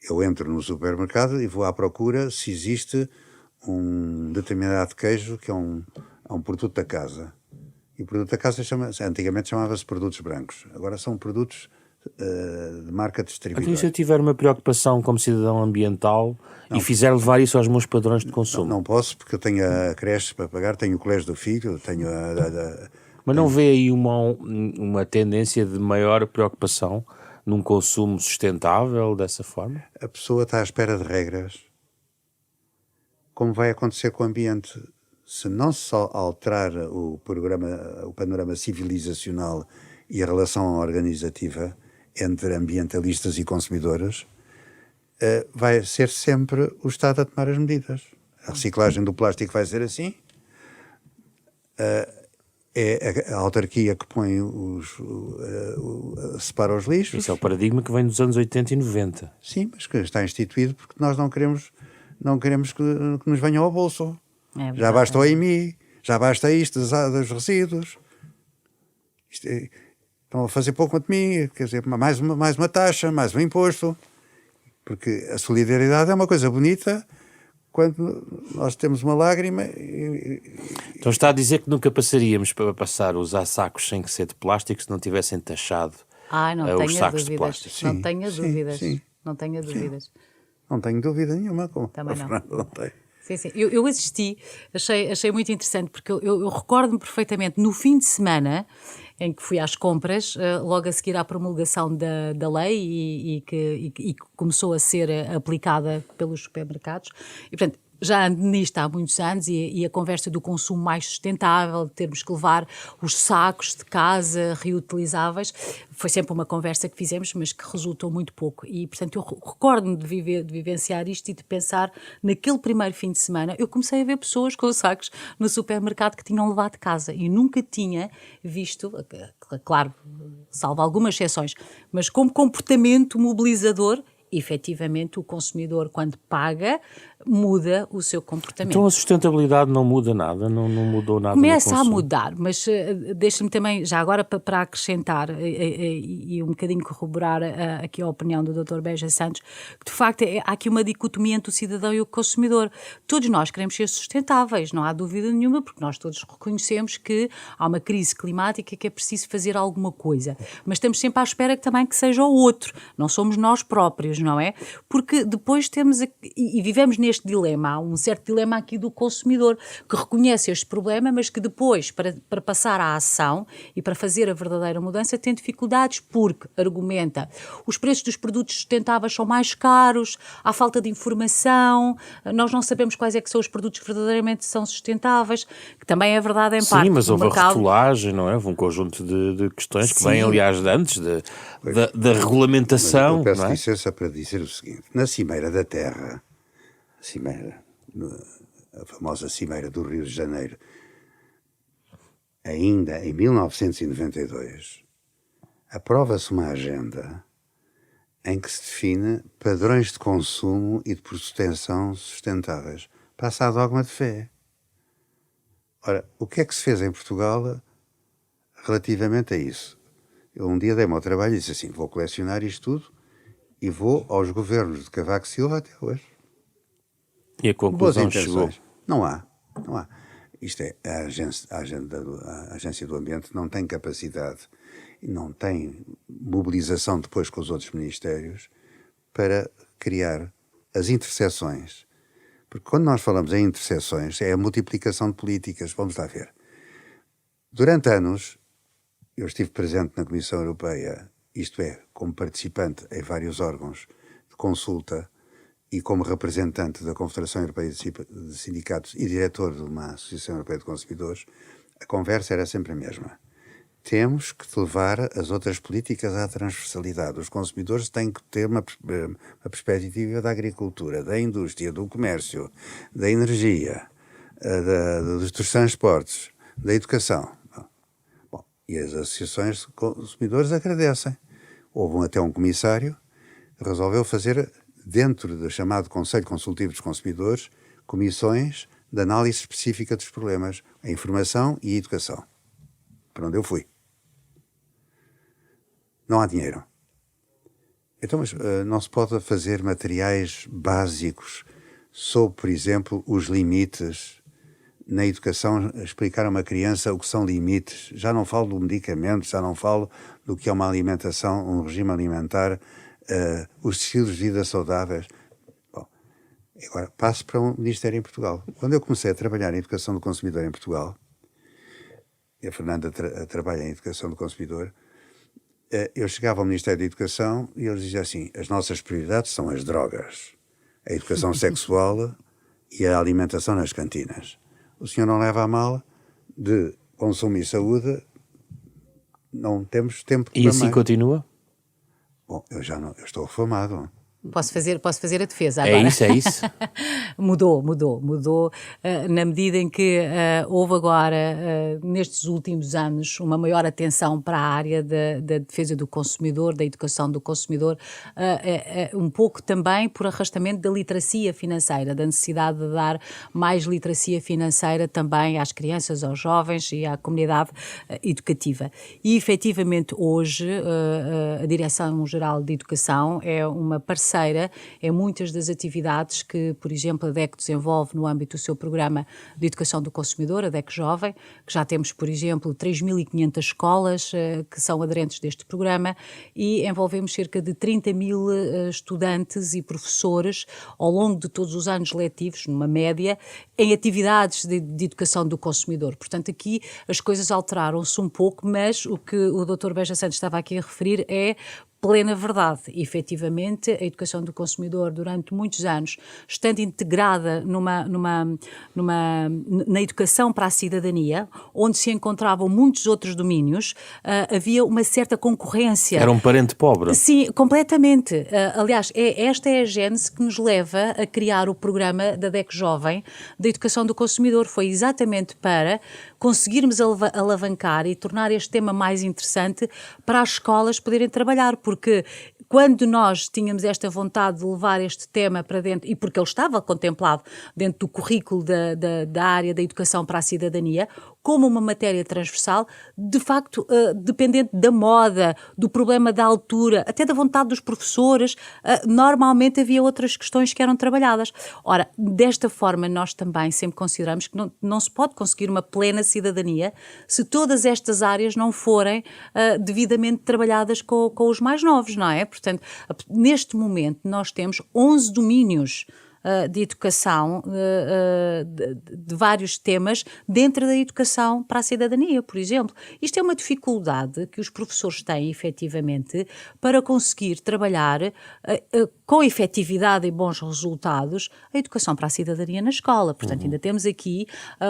Eu entro no supermercado e vou à procura se existe um determinado queijo que é um produto da casa. E o produto da casa antigamente chamava-se produtos brancos. Agora são produtos de marca distribuidora. Então, se eu tiver uma preocupação como cidadão ambiental e fizer levar isso aos meus padrões de consumo? Não posso, porque eu tenho a creche para pagar, tenho o colégio do filho, tenho Mas não vê aí uma tendência de maior preocupação num consumo sustentável dessa forma? A pessoa está à espera de regras. Como vai acontecer com o ambiente? Se não se alterar o panorama civilizacional e a relação organizativa entre ambientalistas e consumidores, vai ser sempre o Estado a tomar as medidas. A reciclagem do plástico vai ser assim. É a autarquia que põe separa os lixos. Isso é o paradigma que vem dos anos 80 e 90. Sim, mas que está instituído porque nós não queremos que nos venham ao bolso. Já basta o IMI, já basta isto dos resíduos. Estão a fazer pouco de mim, quer dizer, mais uma taxa, mais um imposto. Porque a solidariedade é uma coisa bonita quando nós temos uma lágrima. Então está a dizer que nunca passaríamos para passar a usar sacos sem ser de plástico se não tivessem taxado os sacos de plástico? Não tenha dúvidas. Não tenha dúvidas. Não tenho dúvida nenhuma. Também não. Não tenho. Sim. Eu assisti, achei muito interessante, porque eu recordo-me perfeitamente, no fim de semana, em que fui às compras, logo a seguir à promulgação da lei e que começou a ser aplicada pelos supermercados. E, portanto, já ando nisto há muitos anos e a conversa do consumo mais sustentável, de termos que levar os sacos de casa reutilizáveis, foi sempre uma conversa que fizemos, mas que resultou muito pouco. E, portanto, eu recordo-me de vivenciar isto e de pensar, naquele primeiro fim de semana, eu comecei a ver pessoas com sacos no supermercado que tinham levado de casa e nunca tinha visto, claro, salvo algumas exceções, mas como comportamento mobilizador, efetivamente o consumidor, quando paga, muda o seu comportamento. Então a sustentabilidade não muda nada, não mudou nada. Começa a mudar, mas deixa-me também, já agora para acrescentar e um bocadinho corroborar aqui a opinião do Dr. Beja Santos, que de facto há aqui uma dicotomia entre o cidadão e o consumidor. Todos nós queremos ser sustentáveis, não há dúvida nenhuma, porque nós todos reconhecemos que há uma crise climática que é preciso fazer alguma coisa, mas estamos sempre à espera que também que seja o outro, não somos nós próprios, não é? Porque depois temos, e vivemos neste dilema, há um certo dilema aqui do consumidor, que reconhece este problema, mas que depois, para passar à ação e para fazer a verdadeira mudança, tem dificuldades porque, argumenta, os preços dos produtos sustentáveis são mais caros, há falta de informação, nós não sabemos quais é que são os produtos que verdadeiramente são sustentáveis, que também é verdade em parte. Sim, mas houve a rotulagem, não é? Houve um conjunto de questões que vêm, aliás, de antes da regulamentação. Eu peço não é? licença para dizer o seguinte: na Cimeira da Terra, a famosa Cimeira do Rio de Janeiro, ainda em 1992, aprova-se uma agenda em que se define padrões de consumo e de proteção sustentáveis. Passa a dogma de fé. Ora, o que é que se fez em Portugal relativamente a isso? Eu um dia dei-me ao trabalho e disse assim: vou colecionar isto tudo e vou aos governos de Cavaco Silva até hoje. E a conclusão chegou. Não há. Isto é, a Agência do Ambiente não tem capacidade e não tem mobilização depois com os outros ministérios para criar as interseções. Porque quando nós falamos em interseções, é a multiplicação de políticas. Vamos lá ver. Durante anos, eu estive presente na Comissão Europeia, isto é, como participante em vários órgãos de consulta e como representante da Confederação Europeia de Sindicatos e diretor de uma Associação Europeia de Consumidores. A conversa era sempre a mesma. Temos que levar as outras políticas à transversalidade. Os consumidores têm que ter uma perspectiva da agricultura, da indústria, do comércio, da energia, dos transportes, da educação. Bom, e as associações de consumidores agradecem. Houve até um comissário que resolveu fazer, dentro do chamado Conselho Consultivo dos Consumidores, comissões de análise específica dos problemas, a informação e a educação. Para onde eu fui. Não há dinheiro. Então, mas não se pode fazer materiais básicos sobre, por exemplo, os limites na educação, explicar a uma criança o que são limites. Já não falo do medicamento, já não falo do que é uma alimentação, um regime alimentar, os estilos de vida saudáveis. Bom, agora passo para um ministério em Portugal. Quando eu comecei a trabalhar em educação do consumidor em Portugal, e a Fernanda trabalha em educação do consumidor, eu chegava ao Ministério da Educação e eles diziam assim: as nossas prioridades são as drogas, a educação sexual e a alimentação nas cantinas. O senhor não leva a mal de consumo e saúde, não temos tempo para mais. E assim continua? Bom, eu estou reformado. Posso fazer a defesa agora. É isso. Mudou, na medida em que houve agora, nestes últimos anos, uma maior atenção para a área da defesa do consumidor, da educação do consumidor, um pouco também por arrastamento da literacia financeira, da necessidade de dar mais literacia financeira também às crianças, aos jovens e à comunidade educativa. E, efetivamente, hoje, a Direção-Geral de Educação é uma parceira em muitas das atividades que, por exemplo, a DEC desenvolve no âmbito do seu programa de educação do consumidor, a DEC Jovem, que já temos, por exemplo, 3.500 escolas que são aderentes deste programa e envolvemos cerca de 30.000 estudantes e professores ao longo de todos os anos letivos, numa média, em atividades de educação do consumidor. Portanto, aqui as coisas alteraram-se um pouco, mas o que o Dr. Beja Santos estava aqui a referir é plena verdade. E, efetivamente, a educação do consumidor, durante muitos anos, estando integrada na educação para a cidadania, onde se encontravam muitos outros domínios, havia uma certa concorrência. Era um parente pobre. Sim, completamente. Aliás, esta é a gênese que nos leva a criar o programa da DEC Jovem da educação do consumidor. Foi exatamente para conseguirmos alavancar e tornar este tema mais interessante para as escolas poderem trabalhar, porque quando nós tínhamos esta vontade de levar este tema para dentro, e porque ele estava contemplado dentro do currículo da área da educação para a cidadania, como uma matéria transversal, de facto, dependente da moda, do problema da altura, até da vontade dos professores, normalmente havia outras questões que eram trabalhadas. Ora, desta forma, nós também sempre consideramos que não se pode conseguir uma plena cidadania se todas estas áreas não forem devidamente trabalhadas com os mais novos, não é? Portanto, neste momento, nós temos 11 domínios de educação, de vários temas, dentro da educação para a cidadania, por exemplo. Isto é uma dificuldade que os professores têm, efetivamente, para conseguir trabalhar com efetividade e bons resultados a educação para a cidadania na escola. Portanto, ainda temos aqui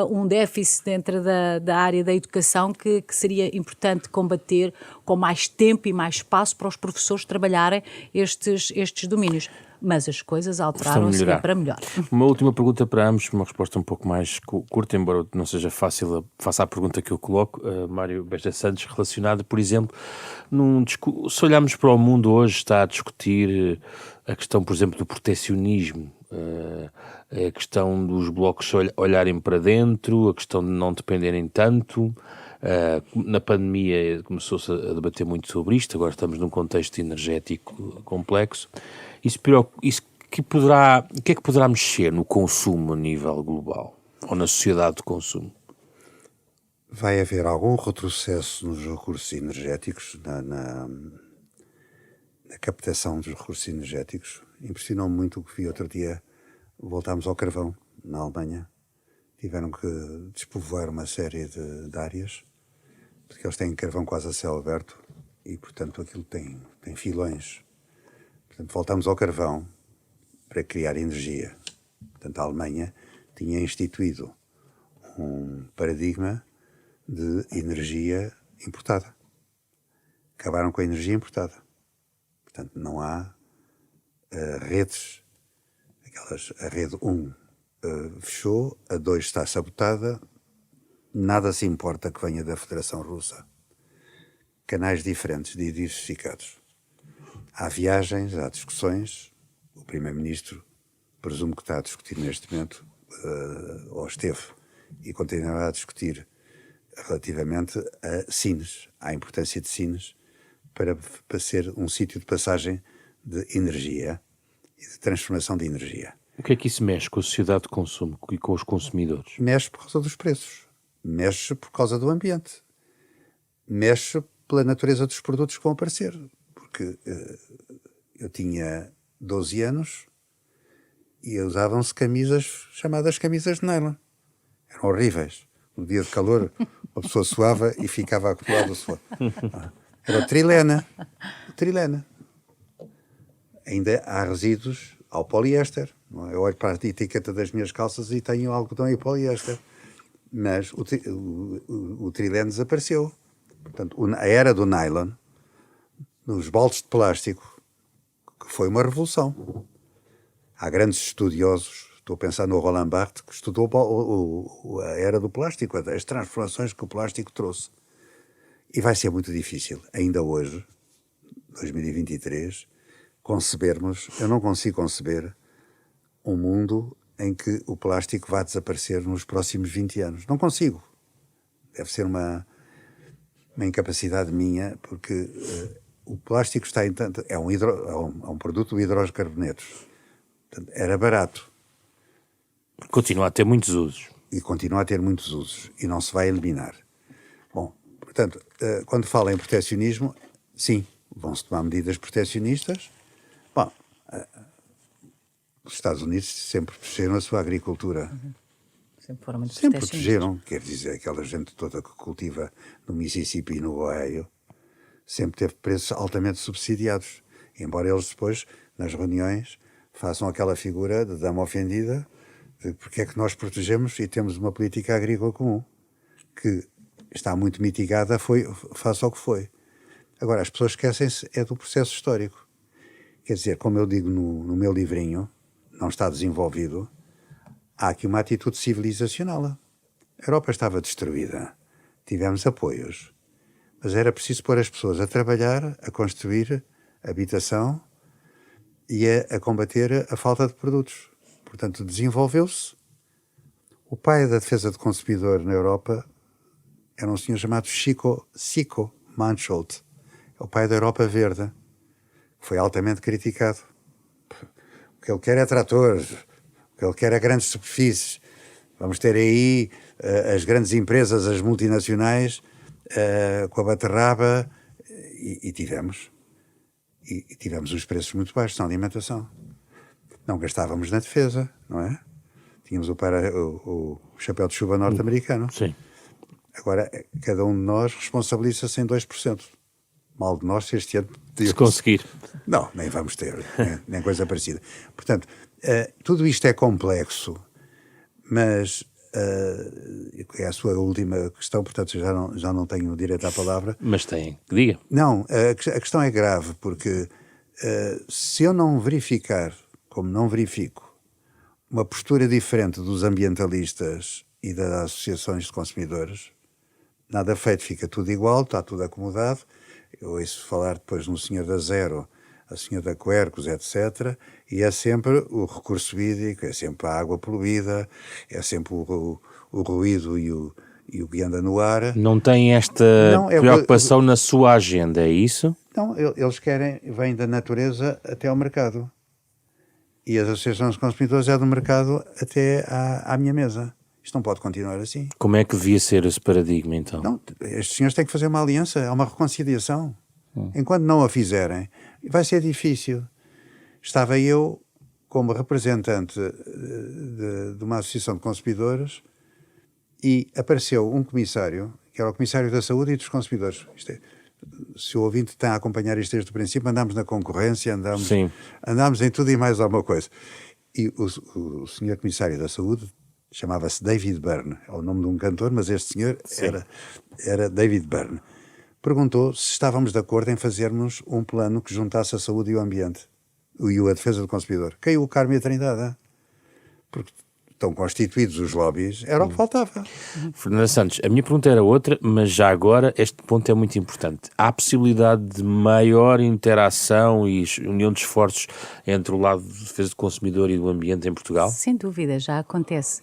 um déficit dentro da área da educação que seria importante combater com mais tempo e mais espaço para os professores trabalharem estes domínios. Mas as coisas alteraram-se para melhor. Uma última pergunta para ambos, uma resposta um pouco mais curta, embora não seja fácil, faça a pergunta que eu coloco, Mário Beja Santos, relacionada, por exemplo, se olharmos para o mundo hoje, está a discutir a questão, por exemplo, do protecionismo, a questão dos blocos olharem para dentro, a questão de não dependerem tanto. Na pandemia começou-se a debater muito sobre isto, agora estamos num contexto energético complexo. O que é que poderá mexer no consumo a nível global, ou na sociedade de consumo? Vai haver algum retrocesso nos recursos energéticos, na captação dos recursos energéticos. Impressionou-me muito o que vi outro dia. Voltámos ao carvão, na Alemanha. Tiveram que despovoar uma série de áreas, porque eles têm carvão quase a céu aberto e, portanto, aquilo tem filões. Portanto, voltamos ao carvão para criar energia. Portanto, a Alemanha tinha instituído um paradigma de energia importada. Acabaram com a energia importada. Portanto, não há redes. A rede 1 fechou, a 2 está sabotada, nada se importa que venha da Federação Russa. Canais diferentes, diversificados. Há viagens, há discussões. O Primeiro-Ministro, presumo que está a discutir neste momento, ou esteve, e continuará a discutir relativamente a Sines, à importância de Sines para ser um sítio de passagem de energia e de transformação de energia. O que é que isso mexe com a sociedade de consumo e com os consumidores? Mexe por causa dos preços, mexe por causa do ambiente, mexe pela natureza dos produtos que vão aparecer. Porque eu tinha 12 anos e usavam-se camisas chamadas camisas de nylon. Eram horríveis. No dia de calor, a pessoa suava e ficava acumulado o suor. Era o trilena. Ainda há resíduos ao poliéster. Não é? Eu olho para a etiqueta das minhas calças e tenho algodão e poliéster. Mas o trilene desapareceu. Portanto, a era do nylon, nos baldes de plástico, que foi uma revolução. Há grandes estudiosos, estou a pensar no Roland Barthes, que estudou a era do plástico, as transformações que o plástico trouxe. E vai ser muito difícil, ainda hoje, 2023, concebermos, eu não consigo conceber um mundo em que o plástico vá desaparecer nos próximos 20 anos. Não consigo. Deve ser uma incapacidade minha, porque o plástico está em tanto... É um produto de hidrocarbonetos. Portanto, era barato. Continua a ter muitos usos. E continua a ter muitos usos. E não se vai eliminar. Bom, portanto, quando fala em protecionismo, sim, vão-se tomar medidas protecionistas. Bom, os Estados Unidos sempre protegeram a sua agricultura. Sempre foram muito Sempre protegeram. Quer dizer, aquela gente toda que cultiva no Mississippi e no Ohio sempre teve preços altamente subsidiados. Embora eles depois, nas reuniões, façam aquela figura de dama ofendida de porque é que nós protegemos e temos uma política agrícola comum que está muito mitigada face ao que foi. Agora, as pessoas esquecem-se do processo histórico. Quer dizer, como eu digo no meu livrinho, não está desenvolvido, há aqui uma atitude civilizacional. A Europa estava destruída, tivemos apoios, mas era preciso pôr as pessoas a trabalhar, a construir habitação e a combater a falta de produtos. Portanto, desenvolveu-se. O pai da defesa do consumidor na Europa era um senhor chamado Sico Mansholt, é o pai da Europa Verde. Foi altamente criticado. O que ele quer é tratores, o que ele quer é grandes superfícies. Vamos ter aí as grandes empresas, as multinacionais, com a beterraba, e tivemos. E tivemos os preços muito baixos na alimentação. Não gastávamos na defesa, não é? Tínhamos o chapéu de chuva norte-americano. Sim. Agora, cada um de nós responsabiliza-se em 2%. Mal de nós, se este ano... Se conseguir. Não, nem vamos ter, nem coisa parecida. Portanto, tudo isto é complexo, mas é a sua última questão, portanto já não tenho direito à palavra. Mas tem, que diga. Não, a questão é grave, porque se eu não verificar, como não verifico, uma postura diferente dos ambientalistas e das associações de consumidores, nada feito, fica tudo igual, está tudo acomodado. Eu ouço falar depois no senhor da Zero, a senhora da Quercus, etc. E é sempre o recurso hídrico, é sempre a água poluída, é sempre o ruído e o que anda no ar. Não tem esta preocupação na sua agenda, é isso? Não, eles vêm da natureza até ao mercado. E as associações de consumidores é do mercado até à minha mesa. Isto não pode continuar assim. Como é que devia ser esse paradigma, então? Não, estes senhores têm que fazer uma aliança, há uma reconciliação. Enquanto não a fizerem, vai ser difícil. Estava eu, como representante de uma associação de consumidores, e apareceu um comissário, que era o comissário da saúde e dos consumidores. Se o ouvinte está a acompanhar isto desde o princípio, andámos na concorrência, andámos em tudo e mais alguma coisa. E o senhor comissário da saúde chamava-se David Byrne, é o nome de um cantor, mas este senhor era David Byrne. Perguntou se estávamos de acordo em fazermos um plano que juntasse a saúde e o ambiente, e a defesa do consumidor. Caiu o Carmo e a Trindade, porque estão constituídos os lobbies, era o que faltava. Fernanda Santos, a minha pergunta era outra, mas já agora este ponto é muito importante. Há a possibilidade de maior interação e união de esforços entre o lado de defesa do consumidor e do ambiente em Portugal? Sem dúvida, já acontece.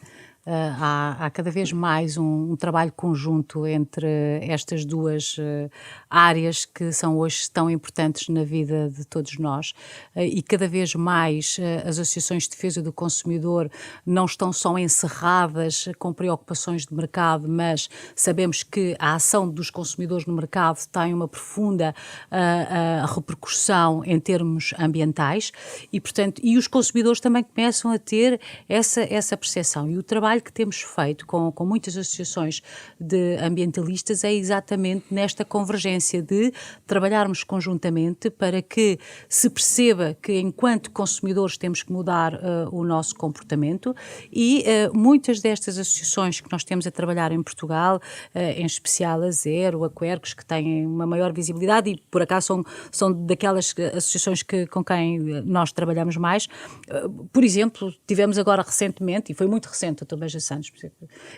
Há cada vez mais um trabalho conjunto entre estas duas áreas que são hoje tão importantes na vida de todos nós, e cada vez mais as associações de defesa do consumidor não estão só encerradas com preocupações de mercado, mas sabemos que a ação dos consumidores no mercado tem uma profunda repercussão em termos ambientais e, portanto, os consumidores também começam a ter essa percepção. E o trabalho que temos feito com muitas associações de ambientalistas é exatamente nesta convergência de trabalharmos conjuntamente para que se perceba que enquanto consumidores temos que mudar o nosso comportamento e muitas destas associações que nós temos a trabalhar em Portugal, em especial a Zero, a Quercus, que têm uma maior visibilidade e por acaso são daquelas associações com quem nós trabalhamos mais. Por exemplo, tivemos agora recentemente, e foi muito recente, eu Beja Santos,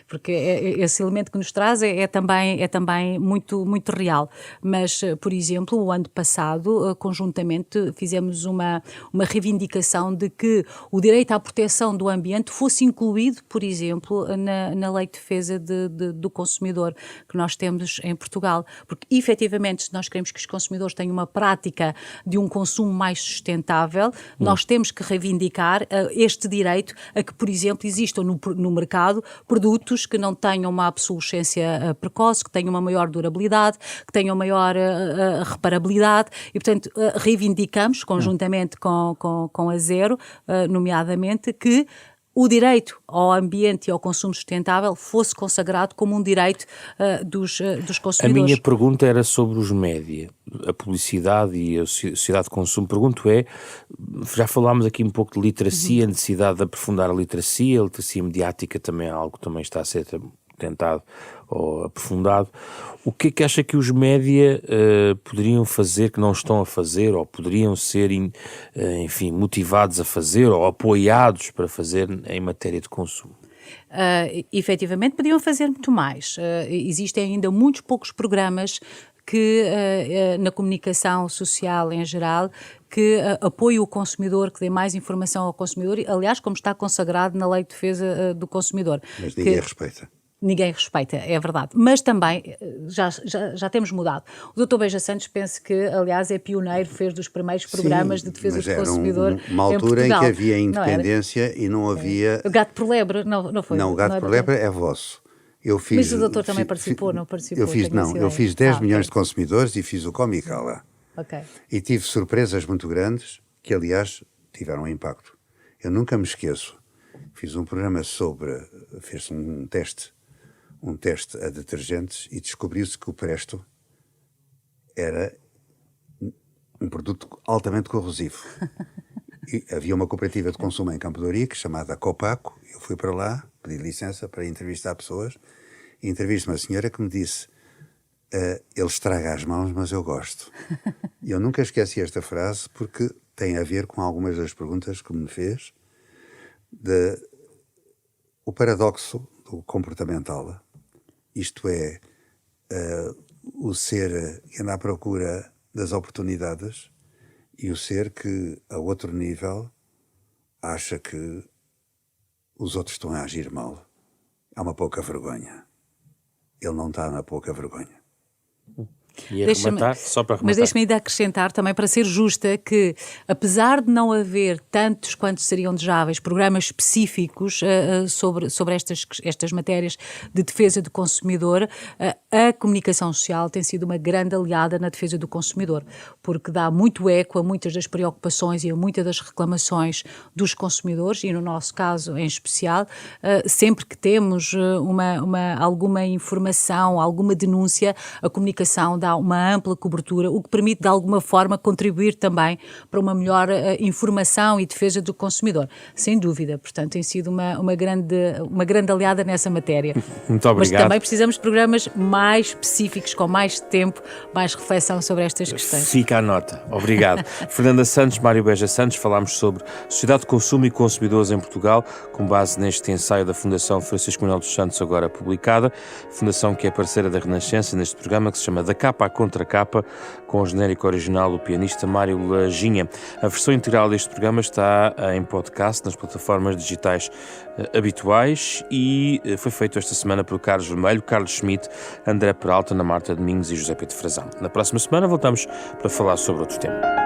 porque esse elemento que nos traz é também muito, muito real. Mas, por exemplo, o ano passado, conjuntamente, fizemos uma reivindicação de que o direito à proteção do ambiente fosse incluído, por exemplo, na lei de defesa do consumidor que nós temos em Portugal. Porque, efetivamente, se nós queremos que os consumidores tenham uma prática de um consumo mais sustentável, nós temos que reivindicar este direito a que, por exemplo, existam no mercado produtos que não tenham uma obsolescência precoce, que tenham uma maior durabilidade, que tenham maior reparabilidade e, portanto, reivindicamos conjuntamente com a Zero, nomeadamente, que o direito ao ambiente e ao consumo sustentável fosse consagrado como um direito dos consumidores. A minha pergunta era sobre os média, a publicidade e a sociedade de consumo. Pergunto já falámos aqui um pouco de literacia, a necessidade de aprofundar a literacia mediática também é algo que também está a ser tentado ou aprofundado. O que é que acha que os média poderiam fazer que não estão a fazer, ou poderiam ser, enfim, motivados a fazer ou apoiados para fazer em matéria de consumo? Efetivamente podiam fazer muito mais. Existem ainda muitos poucos programas que na comunicação social em geral, que apoie o consumidor, que dê mais informação ao consumidor, aliás, como está consagrado na Lei de Defesa do Consumidor. Mas ninguém respeita. Ninguém respeita, é verdade. Mas também já temos mudado. O Dr. Beja Santos, penso que, aliás, é pioneiro, fez dos primeiros programas de defesa do consumidor uma altura em que Portugal. havia independência e não havia... O gato por lebre, não foi? Não, o gato por lebre é vosso. Eu fiz, mas o doutor também participou, não participou? Eu fiz 10 milhões de consumidores e fiz o Comicala. Okay. E tive surpresas muito grandes, que aliás tiveram impacto. Eu nunca me esqueço. Fiz um programa fez um teste a detergentes e descobriu-se que o Presto era um produto altamente corrosivo. E havia uma cooperativa de consumo em Campo de Ourique chamada Copaco. Eu fui para lá, pedi licença para entrevistar pessoas, e entrevisto uma senhora que me disse: ele estraga as mãos, mas eu gosto. E eu nunca esqueci esta frase, porque tem a ver com algumas das perguntas que me fez, o paradoxo do comportamental, isto é, o ser que anda à procura das oportunidades e o ser que, a outro nível, acha que os outros estão a agir mal. Há uma pouca vergonha. Ele não está na pouca vergonha. E arrematar, só para arrematar. Mas deixa-me ainda acrescentar também, para ser justa, que apesar de não haver tantos quantos seriam desejáveis programas específicos sobre estas matérias de defesa do consumidor, a comunicação social tem sido uma grande aliada na defesa do consumidor, porque dá muito eco a muitas das preocupações e a muitas das reclamações dos consumidores, e no nosso caso em especial, sempre que temos alguma informação, alguma denúncia, a comunicação dá uma ampla cobertura, o que permite de alguma forma contribuir também para uma melhor informação e defesa do consumidor. Sem dúvida, portanto, tem sido uma grande aliada nessa matéria. Muito obrigado. Mas também precisamos de programas mais específicos, com mais tempo, mais reflexão sobre estas questões. Fica a nota. Obrigado. Fernanda Santos, Mário Beja Santos, falámos sobre sociedade de consumo e consumidores em Portugal, com base neste ensaio da Fundação Francisco Manuel dos Santos, agora publicada, fundação que é parceira da Renascença neste programa, que se chama Da Capa à Contracapa, com o genérico original do pianista Mário Lajinha. A versão integral deste programa está em podcast nas plataformas digitais habituais e foi feito esta semana por Carlos Vermelho, Carlos Schmidt, André Peralta, Ana Marta Domingos e José Pedro Frazão. Na próxima semana voltamos para falar sobre outro tema.